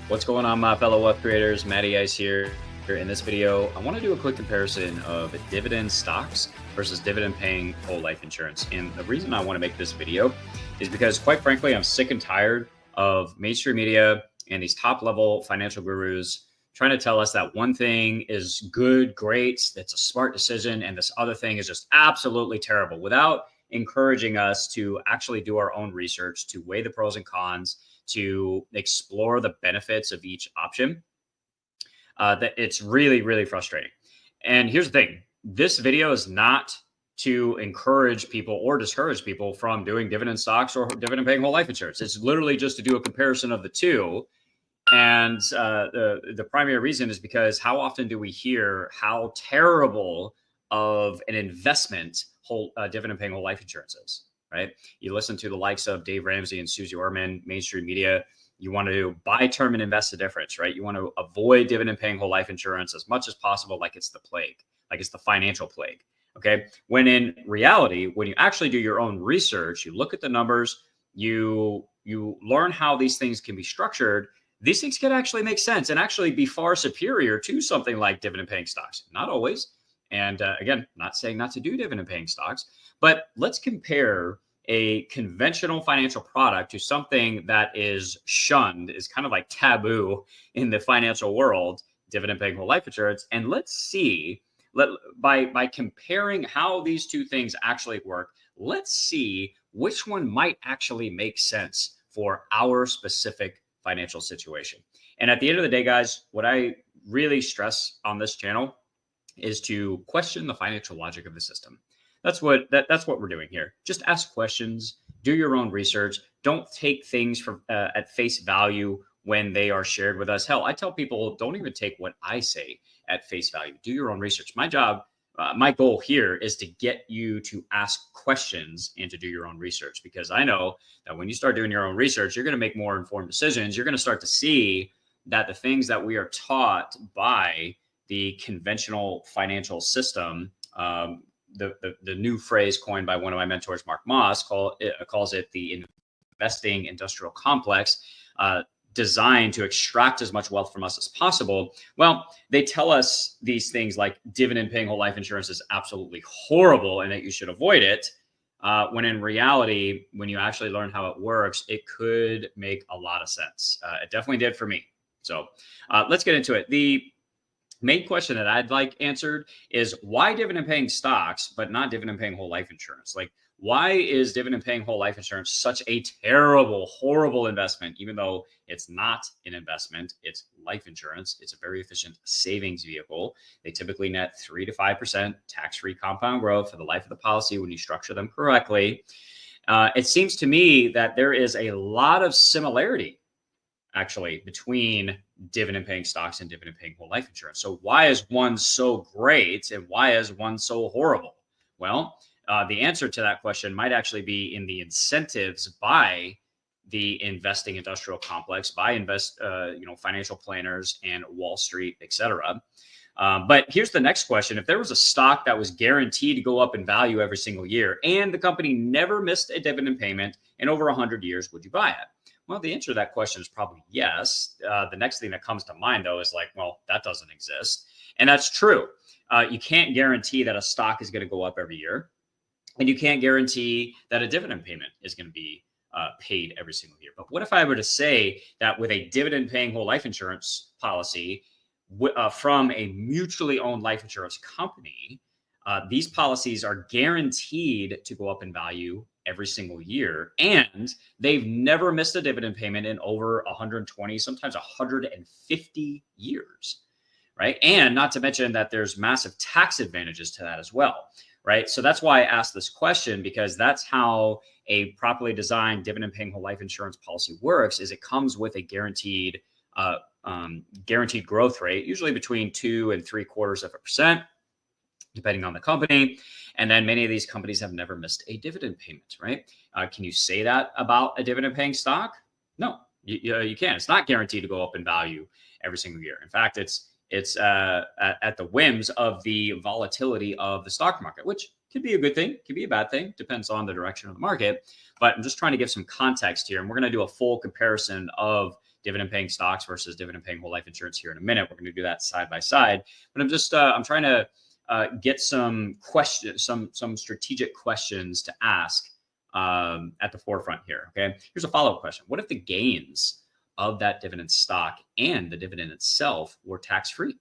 What's going on, my fellow wealth creators? Matty Ice here. In this video, I want to do a quick comparison of dividend stocks versus dividend paying whole life insurance. And the reason I want to make this video is because, quite frankly, I'm sick and tired of mainstream media and these top level financial gurus trying to tell us that one thing is good, great, that's a smart decision, and this other thing is just absolutely terrible without encouraging us to actually do our own research, to weigh the pros and cons, to explore the benefits of each option. That it's really, really frustrating. And here's the thing: this video is not to encourage people or discourage people from doing dividend stocks or dividend paying whole life insurance. It's literally just to do a comparison of the two. And the primary reason is because how often do we hear how terrible of an investment whole dividend paying whole life insurance is, right? You listen to the likes of Dave Ramsey and Susie Orman, mainstream media. You want to buy term and invest the difference, right? You want to avoid dividend paying whole life insurance as much as possible, like it's the plague, like it's the financial plague. Okay. When in reality, when you actually do your own research, you look at the numbers, you learn how these things can be structured. These things can actually make sense and actually be far superior to something like dividend paying stocks. Not always. And again, not saying not to do dividend paying stocks, but let's compare a conventional financial product to something that is shunned, is kind of like taboo in the financial world, dividend paying whole life insurance. And let's see, by comparing how these two things actually work, let's see which one might actually make sense for our specific financial situation. And at the end of the day, guys, what I really stress on this channel is to question the financial logic of the system. That's what we're doing here. Just ask questions, do your own research. Don't take things from at face value when they are shared with us. Hell, I tell people, don't even take what I say at face value. Do your own research. My job, my goal here is to get you to ask questions and to do your own research, because I know that when you start doing your own research, you're going to make more informed decisions. You're going to start to see that the things that we are taught by the conventional financial system, the new phrase coined by one of my mentors, Mark Moss, calls it the investing industrial complex, designed to extract as much wealth from us as possible. Well, they tell us these things like dividend paying whole life insurance is absolutely horrible and that you should avoid it. When in reality, when you actually learn how it works, it could make a lot of sense. It definitely did for me. So let's get into it. The main question that I'd like answered is why dividend paying stocks, but not dividend paying whole life insurance? Like, why is dividend paying whole life insurance such a terrible, horrible investment, even though it's not an investment? It's life insurance. It's a very efficient savings vehicle. They typically net 3 to 5% tax-free compound growth for the life of the policy when you structure them correctly. It seems to me that there is a lot of similarity actually between dividend paying stocks and dividend paying whole life insurance. So why is one so great and why is one so horrible? Well, the answer to that question might actually be in the incentives by the investing industrial complex, by financial planners and Wall Street, et cetera. But here's the next question. If there was a stock that was guaranteed to go up in value every single year and the company never missed a dividend payment in over 100 years, would you buy it? Well, the answer to that question is probably yes. The next thing that comes to mind, though, is like, well, that doesn't exist. And that's true. You can't guarantee that a stock is going to go up every year. And you can't guarantee that a dividend payment is going to be paid every single year. But what if I were to say that with a dividend paying whole life insurance policy from a mutually owned life insurance company, these policies are guaranteed to go up in value every single year, and they've never missed a dividend payment in over 120, sometimes 150 years, right? And not to mention that there's massive tax advantages to that as well, right? So that's why I asked this question, because that's how a properly designed dividend paying whole life insurance policy works. Is it comes with a guaranteed growth rate, usually between 2 and 3/4%, depending on the company. And then many of these companies have never missed a dividend payment, right? Can you say that about a dividend paying stock? No, you can't. It's not guaranteed to go up in value every single year. In fact, it's at the whims of the volatility of the stock market, which could be a good thing, could be a bad thing, depends on the direction of the market. But I'm just trying to give some context here. And we're going to do a full comparison of dividend paying stocks versus dividend paying whole life insurance here in a minute. We're going to do that side by side, but I'm trying to get some questions, some strategic questions to ask at the forefront here. Okay. Here's a follow-up question. What if the gains of that dividend stock and the dividend itself were tax-free,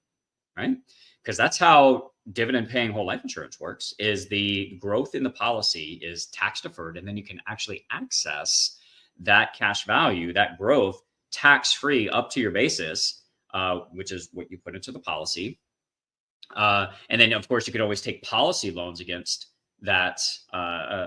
right? Because that's how dividend paying whole life insurance works, is the growth in the policy is tax deferred, and then you can actually access that cash value, that growth, tax-free up to your basis, which is what you put into the policy. And then of course you could always take policy loans against that,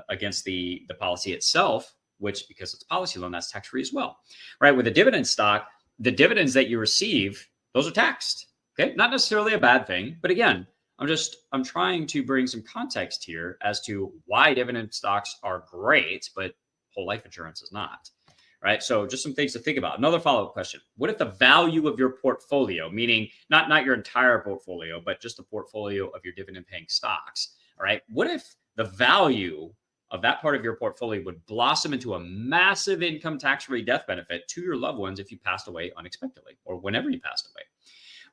against the policy itself, which, because it's a policy loan, that's tax-free as well, right? With a dividend stock, the dividends that you receive, those are taxed. Okay, not necessarily a bad thing, but again, I'm trying to bring some context here as to why dividend stocks are great, but whole life insurance is not, right? So just some things to think about. Another follow-up question. What if the value of your portfolio, meaning not your entire portfolio, but just the portfolio of your dividend paying stocks, all right? What if the value of that part of your portfolio would blossom into a massive income tax-free death benefit to your loved ones if you passed away unexpectedly or whenever you passed away?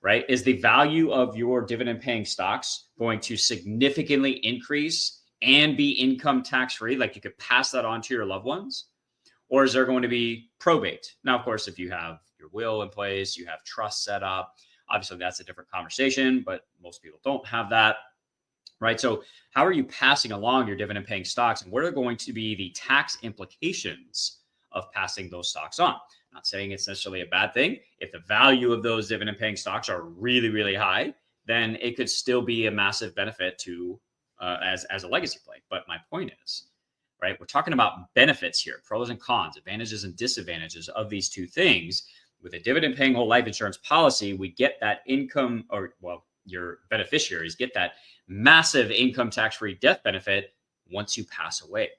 Right? Is the value of your dividend paying stocks going to significantly increase and be income tax free? Like you could pass that on to your loved ones? Or is there going to be probate? Now, of course, if you have your will in place, you have trust set up, obviously that's a different conversation, but most people don't have that, right? So how are you passing along your dividend paying stocks, and what are going to be the tax implications of passing those stocks on? Not saying it's necessarily a bad thing. If the value of those dividend paying stocks are really, really high, then it could still be a massive benefit to as a legacy play. But my point is, right, we're talking about benefits here, pros and cons, advantages and disadvantages of these two things. With a dividend paying whole life insurance policy, we get that income, or well, your beneficiaries get that massive income tax-free death benefit once you pass away.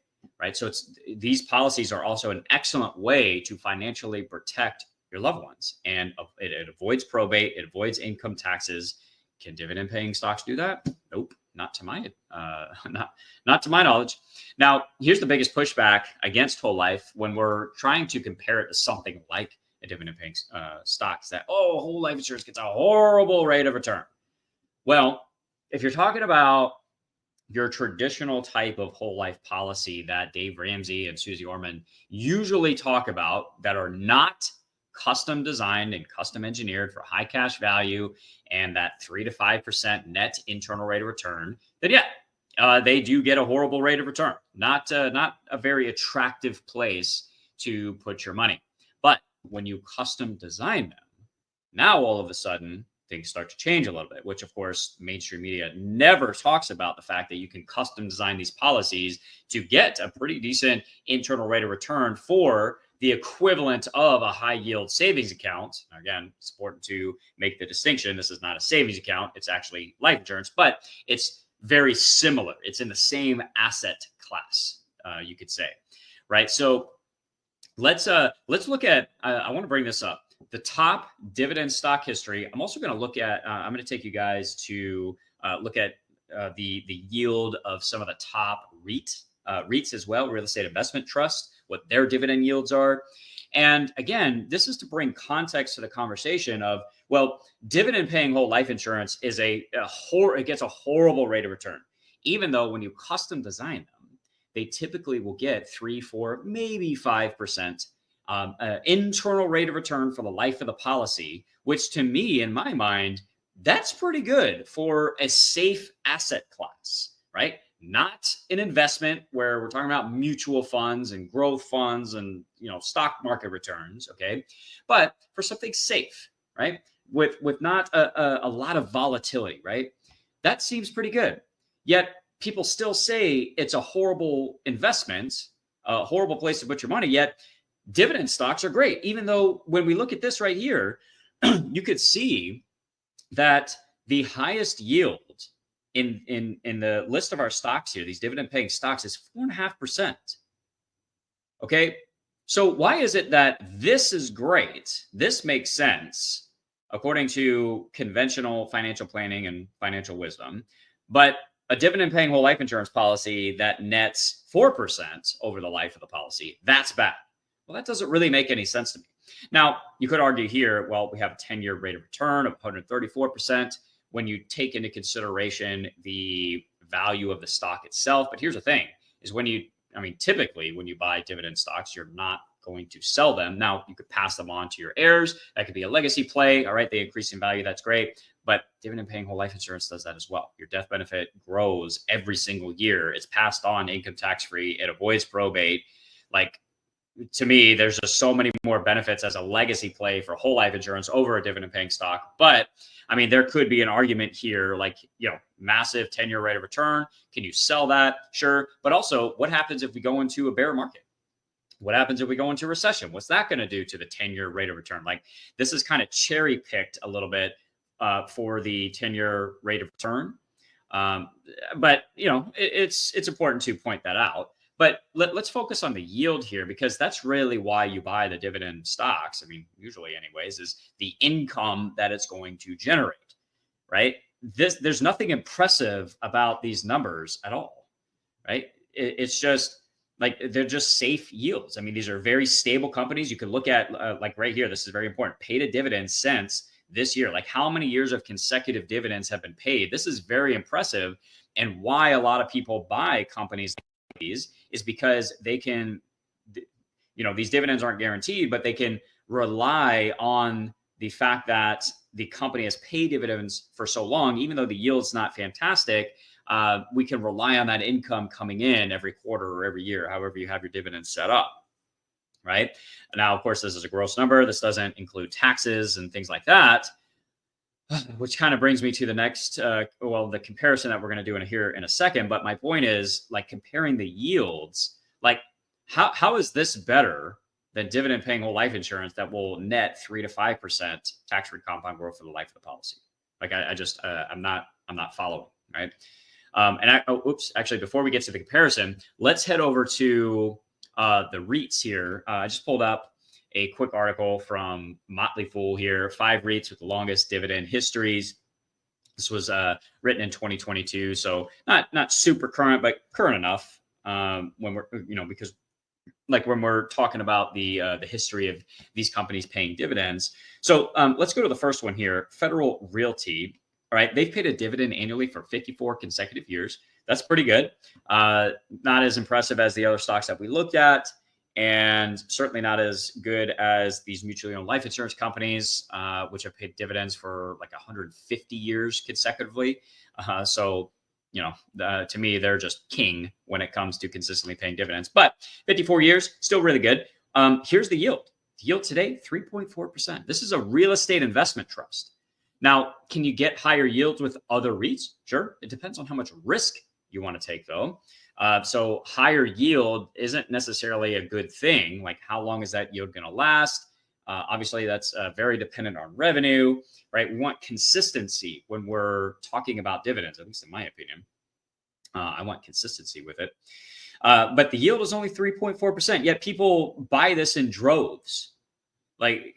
Right. So these policies are also an excellent way to financially protect your loved ones, and it avoids probate, it avoids income taxes. Can dividend paying stocks do that? Nope, not to my not to my knowledge. Now, here's the biggest pushback against whole life when we're trying to compare it to something like a dividend paying stocks, that whole life insurance gets a horrible rate of return. Well, if you're talking about your traditional type of whole life policy that Dave Ramsey and Susie Orman usually talk about, that are not custom designed and custom engineered for high cash value and that 3 to 5% net internal rate of return, then they do get a horrible rate of return. Not a very attractive place to put your money. But when you custom design them, now all of a sudden things start to change a little bit, which of course mainstream media never talks about, the fact that you can custom design these policies to get a pretty decent internal rate of return for the equivalent of a high yield savings account. Again, it's important to make the distinction. This is not a savings account. It's actually life insurance, but it's very similar. It's in the same asset class, you could say, right? So let's look at, I want to bring this up. The top dividend stock history. I'm also going to look at, I'm going to take you guys to look at the yield of some of the top REITs as well, real estate investment trusts, what their dividend yields are. And again, this is to bring context to the conversation of, well, dividend paying whole life insurance is it gets a horrible rate of return, even though when you custom design them, they typically will get 3, 4, maybe 5%. Internal rate of return for the life of the policy, which to me, in my mind, that's pretty good for a safe asset class, right? Not an investment where we're talking about mutual funds and growth funds and stock market returns, okay? But for something safe, right? With not a lot of volatility, right? That seems pretty good. Yet people still say it's a horrible investment, a horrible place to put your money. Yet dividend stocks are great, even though when we look at this right here, you could see that the highest yield in the list of our stocks here, these dividend paying stocks, is 4.5%. Okay, so why is it that this is great? This makes sense according to conventional financial planning and financial wisdom, but a dividend paying whole life insurance policy that nets 4% over the life of the policy, that's bad. Well, that doesn't really make any sense to me. Now, you could argue here, well, we have a 10-year rate of return of 134% when you take into consideration the value of the stock itself. But here's the thing is typically when you buy dividend stocks, you're not going to sell them. Now, you could pass them on to your heirs. That could be a legacy play. All right. They increase in value. That's great. But dividend paying whole life insurance does that as well. Your death benefit grows every single year. It's passed on income tax free. It avoids probate. Like, to me, there's just so many more benefits as a legacy play for whole life insurance over a dividend paying stock. But I mean, there could be an argument here, like, massive 10-year rate of return. Can you sell that? Sure. But also, what happens if we go into a bear market? What happens if we go into recession? What's that going to do to the 10-year rate of return? Like, this is kind of cherry picked a little bit for the 10-year rate of return. But it's important to point that out. But let's focus on the yield here, because that's really why you buy the dividend stocks. I mean, usually anyways, is the income that it's going to generate, right? There's nothing impressive about these numbers at all, right? It's just like, they're just safe yields. I mean, these are very stable companies. You could look at like right here, this is very important, paid a dividend since this year. Like, how many years of consecutive dividends have been paid? This is very impressive. And why a lot of people buy companies like these is because they can, these dividends aren't guaranteed, but they can rely on the fact that the company has paid dividends for so long. Even though the yield's not fantastic, we can rely on that income coming in every quarter or every year, however you have your dividends set up, right? Now, of course, this is a gross number. This doesn't include taxes and things like that, which kind of brings me to the next, the comparison that we're going to do here in a second. But my point is, like, comparing the yields, like, how is this better than dividend paying whole life insurance that will net 3 to 5% tax-free compound growth for the life of the policy? Like, I'm not following, right? Actually, before we get to the comparison, let's head over to the REITs here. I just pulled up a quick article from Motley Fool here, 5 REITs with the longest dividend histories. This was written in 2022, so not super current, but current enough when we're, because like when we're talking about the history of these companies paying dividends. So let's go to the first one here, Federal Realty. All right, they've paid a dividend annually for 54 consecutive years. That's pretty good. Not as impressive as the other stocks that we looked at, and certainly not as good as these mutually owned life insurance companies, which have paid dividends for like 150 years consecutively. To me, they're just king when it comes to consistently paying dividends. But 54 years, still really good. Here's the yield. The yield today, 3.4%. This is a real estate investment trust. Now, can you get higher yields with other REITs? Sure. It depends on how much risk you want to take, though. So higher yield isn't necessarily a good thing. Like, how long is that yield going to last? Obviously, that's very dependent on revenue, right? We want consistency when we're talking about dividends, at least in my opinion. I want consistency with it. But the yield is only 3.4%, yet people buy this in droves. Like,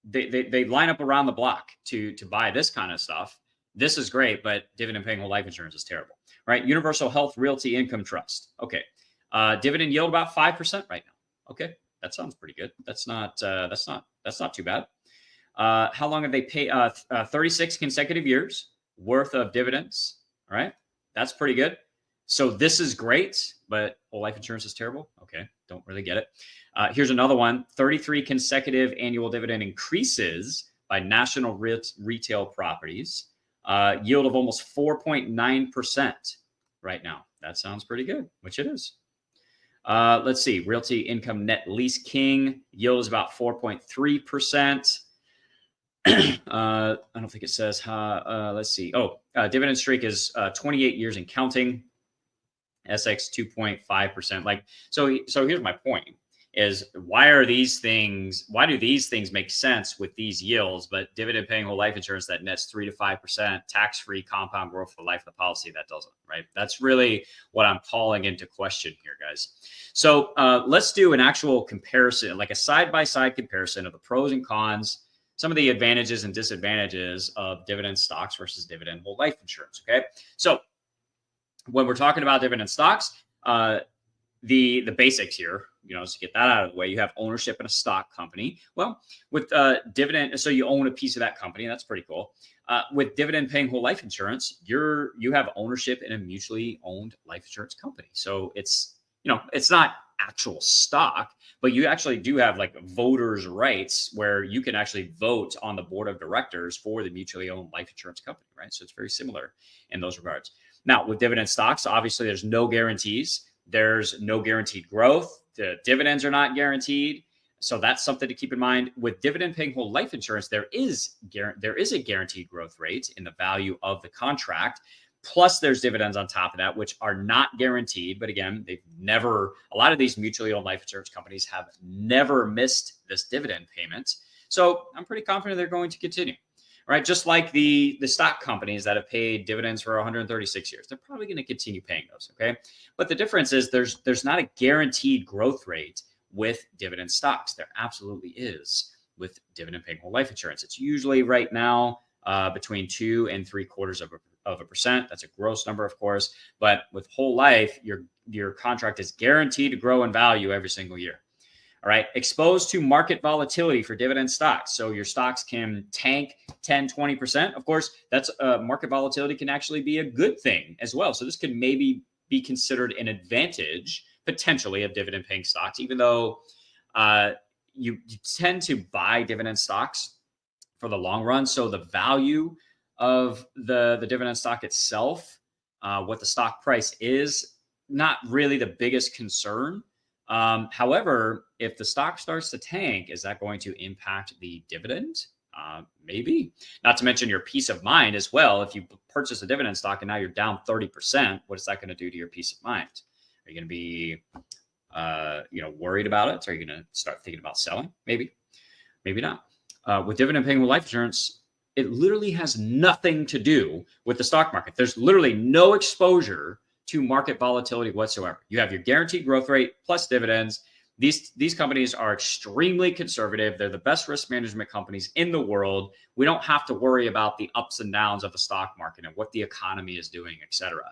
they line up around the block to buy this kind of stuff. This is great, but dividend paying whole life insurance is terrible, right? Universal Health Realty Income Trust. Okay. Dividend yield about 5% right now. Okay. That sounds pretty good. That's not too bad. How long have they paid? 36 consecutive years worth of dividends. All right. That's pretty good. So this is great, but whole life insurance is terrible. Okay. Don't really get it. Here's another one, 33 consecutive annual dividend increases by National Retail Properties. Yield of almost 4.9% right now. That sounds pretty good, which it is. Let's see, Realty Income Net Lease King, yield is about 4.3%. I don't think it says, let's see. Dividend streak is 28 years and counting. SX 2.5%. Like, so here's my point. Is why do these things make sense with these yields, but dividend paying whole life insurance that nets 3 to 5% tax-free compound growth for the life of the policy, that doesn't, right? That's really what I'm calling into question here, guys. So let's do an actual comparison, like a side-by-side comparison of the pros and cons, some of the advantages and disadvantages of dividend stocks versus dividend whole life insurance. Okay. So when we're talking about dividend stocks, the basics here, to get that out of the way, you have ownership in a stock company. Well, with dividend, so you own a piece of that company. That's pretty cool. With dividend paying whole life insurance, you have ownership in a mutually owned life insurance company. So it's not actual stock, but you actually do have like voters' rights where you can actually vote on the board of directors for the mutually owned life insurance company, right? So it's very similar in those regards. Now, with dividend stocks, obviously there's no guarantees. There's no guaranteed growth. The dividends are not guaranteed. So that's something to keep in mind. With dividend paying whole life insurance, there is a guaranteed growth rate in the value of the contract. Plus, there's dividends on top of that, which are not guaranteed. But again, a lot of these mutually owned life insurance companies have never missed this dividend payment. So I'm pretty confident they're going to continue. Right, just like the stock companies that have paid dividends for 136 years, they're probably going to continue paying those. Okay, but the difference is there's not a guaranteed growth rate with dividend stocks. There absolutely is with dividend paying whole life insurance. It's usually right now between 2 and 0.75%. That's a gross number, of course, but with whole life, your contract is guaranteed to grow in value every single year. All right, exposed to market volatility for dividend stocks. So your stocks can tank 10, 20%. Of course, that's market volatility can actually be a good thing as well. So this could maybe be considered an advantage potentially of dividend paying stocks, even though you tend to buy dividend stocks for the long run. So the value of the dividend stock itself, what the stock price is, not really the biggest concern. However, if the stock starts to tank, is that going to impact the dividend? Maybe. Not to mention your peace of mind as well. If you purchase a dividend stock and now you're down 30%, what is that going to do to your peace of mind? Are you going to be, worried about it? Are you going to start thinking about selling? Maybe, maybe not. With dividend paying life insurance, it literally has nothing to do with the stock market. There's literally no exposure to market volatility whatsoever. You have your guaranteed growth rate plus dividends. These companies are extremely conservative. They're the best risk management companies in the world. We don't have to worry about the ups and downs of the stock market and what the economy is doing, et cetera.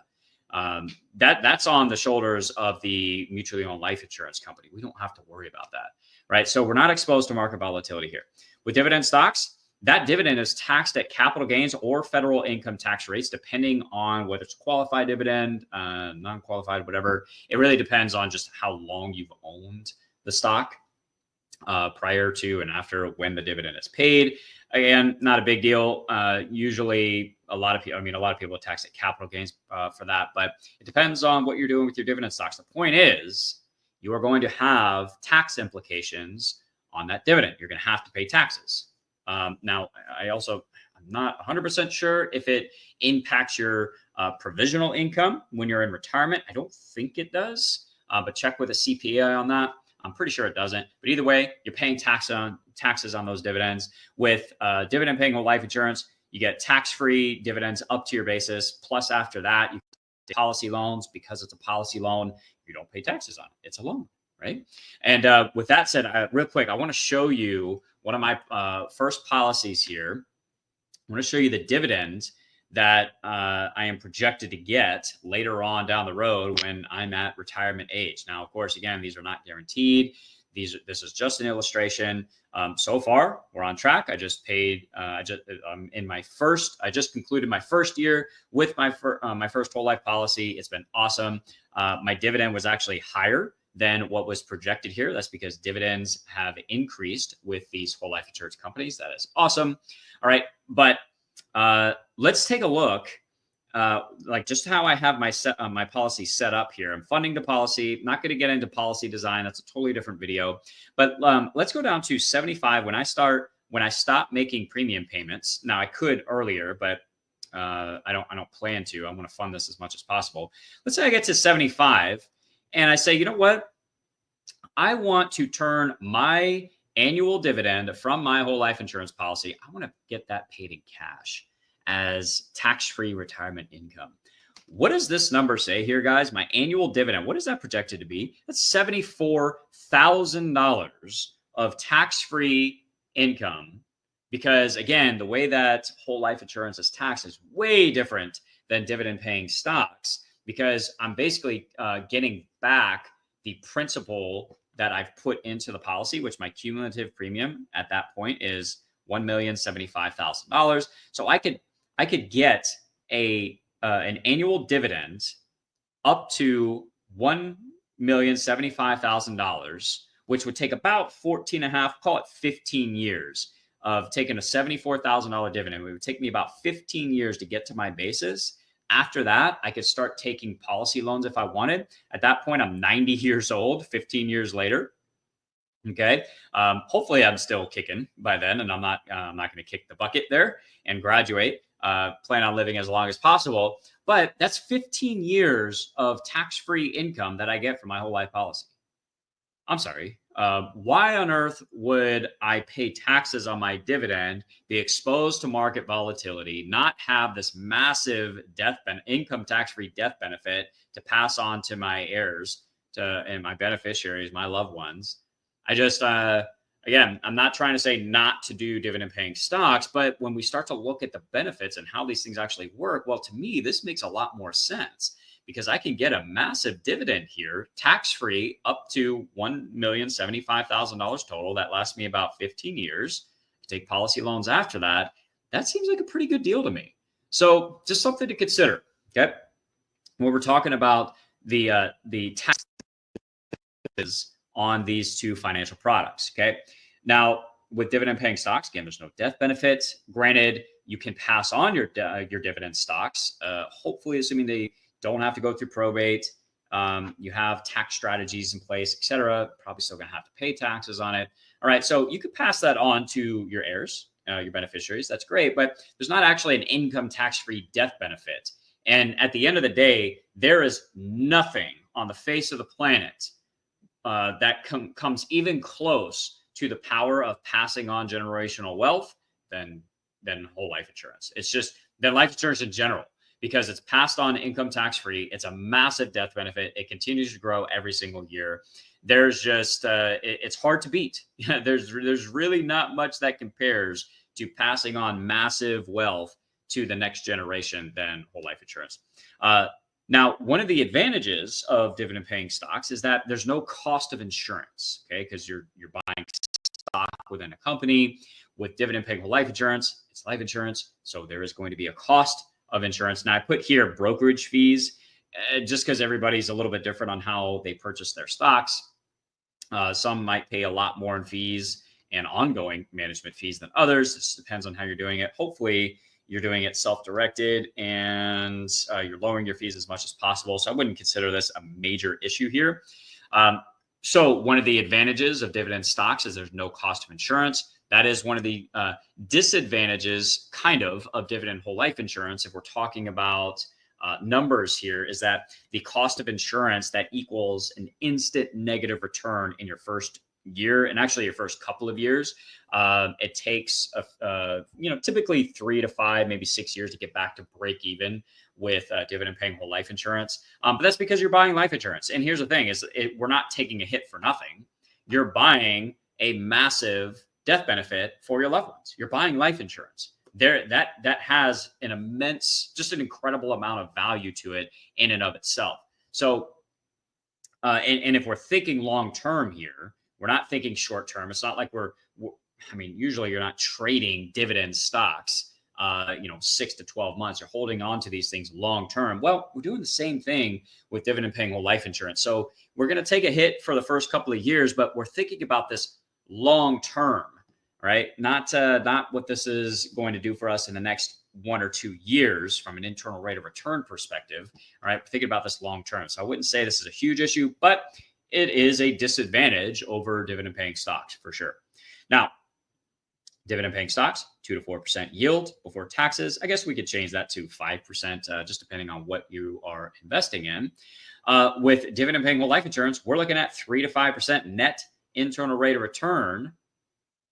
That's on the shoulders of the mutually owned life insurance company. We don't have to worry about that, right? So we're not exposed to market volatility here. With dividend stocks, that dividend is taxed at capital gains or federal income tax rates, depending on whether it's a qualified dividend, non-qualified, whatever. It really depends on just how long you've owned the stock prior to and after when the dividend is paid. Again, not a big deal. Usually, a lot of people tax at capital gains for that, but it depends on what you're doing with your dividend stocks. The point is, you are going to have tax implications on that dividend. You're going to have to pay taxes. Now, I'm not 100% sure if it impacts your provisional income when you're in retirement. I don't think it does, but check with a CPA on that. I'm pretty sure it doesn't. But either way, you're paying taxes on those dividends. With dividend paying whole life insurance, you get tax-free dividends up to your basis. Plus, after that, you get policy loans. Because it's a policy loan, you don't pay taxes on it. It's a loan, right? And with that said, real quick, I want to show you one of my first policies here. I want to show you the dividend that I am projected to get later on down the road when I'm at retirement age. Now, of course, again, these are not guaranteed. This is just an illustration. So far, we're on track. I just concluded my first year with my first whole life policy. It's been awesome. My dividend was actually higher than what was projected here. That's because dividends have increased with these whole life insurance companies. That is awesome. All right, but let's take a look, like just how I have my policy set up here. I'm funding the policy. Not going to get into policy design. That's a totally different video. But let's go down to 75 when I stop making premium payments. Now I could earlier, but I don't plan to. I want to fund this as much as possible. Let's say I get to 75. And I say, you know what? I want to turn my annual dividend from my whole life insurance policy. I want to get that paid in cash as tax-free retirement income. What does this number say here, guys? My annual dividend, what is that projected to be? That's $74,000 of tax-free income. Because again, the way that whole life insurance is taxed is way different than dividend paying stocks. Because I'm basically getting back the principal that I've put into the policy, which my cumulative premium at that point is $1,075,000. So I could get an annual dividend up to $1,075,000, which would take about 14 and a half, call it 15 years of taking a $74,000 dividend. It would take me about 15 years to get to my basis. After that, I could start taking policy loans if I wanted. At that point, I'm 90 years old, 15 years later. Okay. Hopefully I'm still kicking by then, and I'm not going to kick the bucket there and graduate. Plan on living as long as possible. But that's 15 years of tax-free income that I get from my whole life policy. I'm sorry. Why on earth would I pay taxes on my dividend, be exposed to market volatility, not have this massive income tax-free death benefit to pass on to my heirs and my beneficiaries, my loved ones? I just, again, I'm not trying to say not to do dividend paying stocks, but when we start to look at the benefits and how these things actually work, well, to me, this makes a lot more sense because I can get a massive dividend here, tax-free, up to $1,075,000 total. That lasts me about 15 years. Take policy loans after that. That seems like a pretty good deal to me. So just something to consider. Okay. When we're talking about the taxes on these two financial products. Okay. Now, with dividend paying stocks, again, there's no death benefit. Granted, you can pass on your dividend stocks, hopefully assuming they don't have to go through probate. You have tax strategies in place, et cetera. Probably still going to have to pay taxes on it. All right. So you could pass that on to your heirs, your beneficiaries. That's great. But there's not actually an income tax-free death benefit. And at the end of the day, there is nothing on the face of the planet that comes even close to the power of passing on generational wealth than whole life insurance. It's just than life insurance in general, because it's passed on income tax free. It's a massive death benefit. It continues to grow every single year. There's just it's hard to beat. there's really not much that compares to passing on massive wealth to the next generation than whole life insurance. Now, one of the advantages of dividend paying stocks is that there's no cost of insurance, okay? Because you're buying stock within a company. With dividend paying whole life insurance, it's life insurance. So there is going to be a cost of insurance. Now I put here brokerage fees, just because everybody's a little bit different on how they purchase their stocks. Some might pay a lot more in fees and ongoing management fees than others. This depends on how you're doing it. Hopefully, you're doing it self-directed and you're lowering your fees as much as possible. So I wouldn't consider this a major issue here. So one of the advantages of dividend stocks is there's no cost of insurance. That is one of the disadvantages of dividend whole life insurance. If we're talking about numbers here, is that the cost of insurance that equals an instant negative return in your first year and actually your first couple of years. It takes typically 3 to 5, maybe 6 years to get back to break even with dividend paying whole life insurance. But that's because you're buying life insurance. And here's the thing we're not taking a hit for nothing. You're buying a massive death benefit for your loved ones. You're buying life insurance. That has an immense, just an incredible amount of value to it in and of itself. So, and if we're thinking long term here, we're not thinking short term. It's not like usually you're not trading dividend stocks, 6 to 12 months. You're holding on to these things long term. Well, we're doing the same thing with dividend paying whole life insurance. So we're going to take a hit for the first couple of years, but we're thinking about this long term, right? Not what this is going to do for us in the next 1 or 2 years from an internal rate of return perspective. All right, we're thinking about this long term. So I wouldn't say this is a huge issue, but it is a disadvantage over dividend paying stocks for sure. Now, dividend paying stocks, 2 to 4% yield before taxes. I guess we could change that to 5%, just depending on what you are investing in. With dividend paying whole life insurance, we're looking at 3 to 5% net internal rate of return.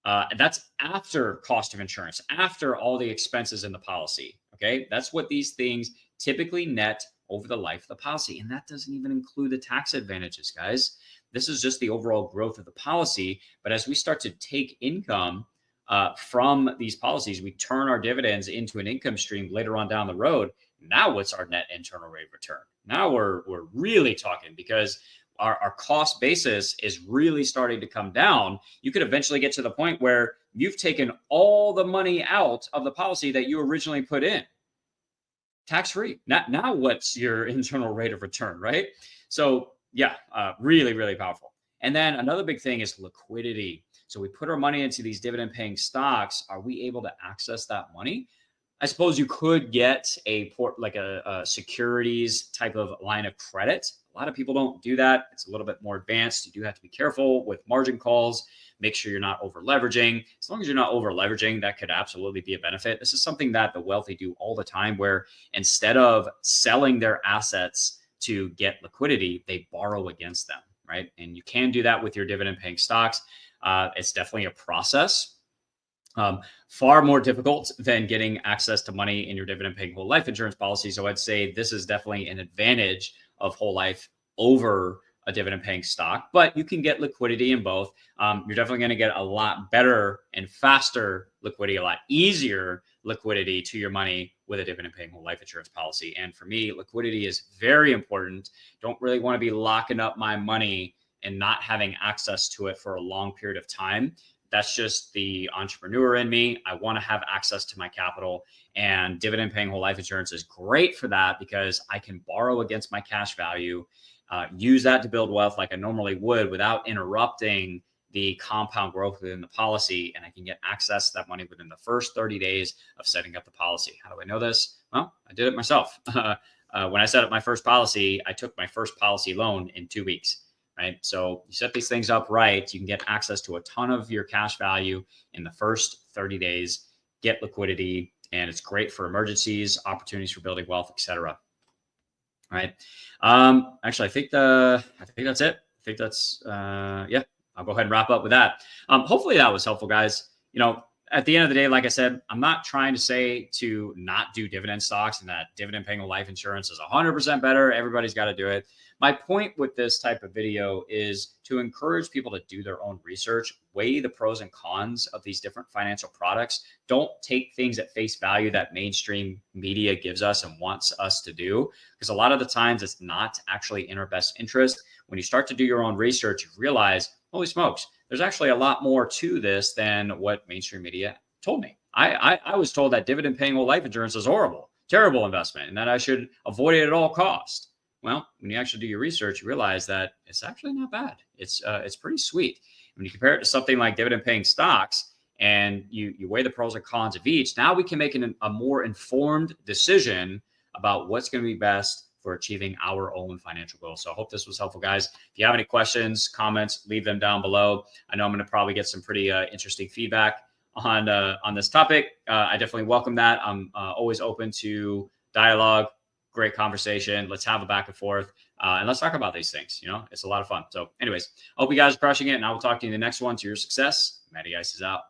That's after cost of insurance, after all the expenses in the policy. Okay, that's what these things typically net over the life of the policy. And that doesn't even include the tax advantages, guys. This is just the overall growth of the policy. But as we start to take income from these policies, we turn our dividends into an income stream later on down the road. Now what's our net internal rate of return? Now we're really talking, because our cost basis is really starting to come down, you could eventually get to the point where you've taken all the money out of the policy that you originally put in tax free. Now what's your internal rate of return, right? So yeah, really, really powerful. And then another big thing is liquidity. So we put our money into these dividend paying stocks. Are we able to access that money? I suppose you could get a securities type of line of credit. A lot of people don't do that. It's a little bit more advanced. You do have to be careful with margin calls. Make sure you're not over leveraging. As long as you're not over leveraging, that could absolutely be a benefit. This is something that the wealthy do all the time, where instead of selling their assets to get liquidity, they borrow against them, right? And you can do that with your dividend paying stocks. It's definitely a process. Far more difficult than getting access to money in your dividend paying whole life insurance policy. So I'd say this is definitely an advantage of whole life over a dividend paying stock, but you can get liquidity in both. You're definitely going to get a lot better and faster liquidity, a lot easier liquidity to your money with a dividend paying whole life insurance policy. And for me, liquidity is very important. Don't really want to be locking up my money and not having access to it for a long period of time. That's just the entrepreneur in me. I want to have access to my capital, and dividend paying whole life insurance is great for that because I can borrow against my cash value, use that to build wealth like I normally would without interrupting the compound growth within the policy. And I can get access to that money within the first 30 days of setting up the policy. How do I know this? Well, I did it myself. When I set up my first policy, I took my first policy loan in 2 weeks. Right. So you set these things up right, you can get access to a ton of your cash value in the first 30 days, get liquidity, and it's great for emergencies, opportunities for building wealth, etc. All right. Actually, I think that's it. I think that's yeah. I'll go ahead and wrap up with that. Hopefully that was helpful, guys. At the end of the day, like I said, I'm not trying to say to not do dividend stocks and that dividend paying life insurance is 100% better. Everybody's got to do it. My point with this type of video is to encourage people to do their own research, weigh the pros and cons of these different financial products. Don't take things at face value that mainstream media gives us and wants us to do, because a lot of the times it's not actually in our best interest. When you start to do your own research, you realize, holy smokes, there's actually a lot more to this than what mainstream media told me. I was told that dividend paying whole life insurance is horrible, terrible investment, and that I should avoid it at all costs. Well, when you actually do your research, you realize that it's actually not bad. It's pretty sweet. When you compare it to something like dividend paying stocks and you weigh the pros and cons of each, now we can make a more informed decision about what's going to be best for achieving our own financial goals. So I hope this was helpful, guys. If you have any questions, comments, leave them down below. I know I'm going to probably get some pretty interesting feedback on this topic. I definitely welcome that. I'm always open to dialogue, great conversation. Let's have a back and forth, and let's talk about these things. It's a lot of fun. So anyways, I hope you guys are crushing it, and I will talk to you in the next one. To your success, Matty Ice is out.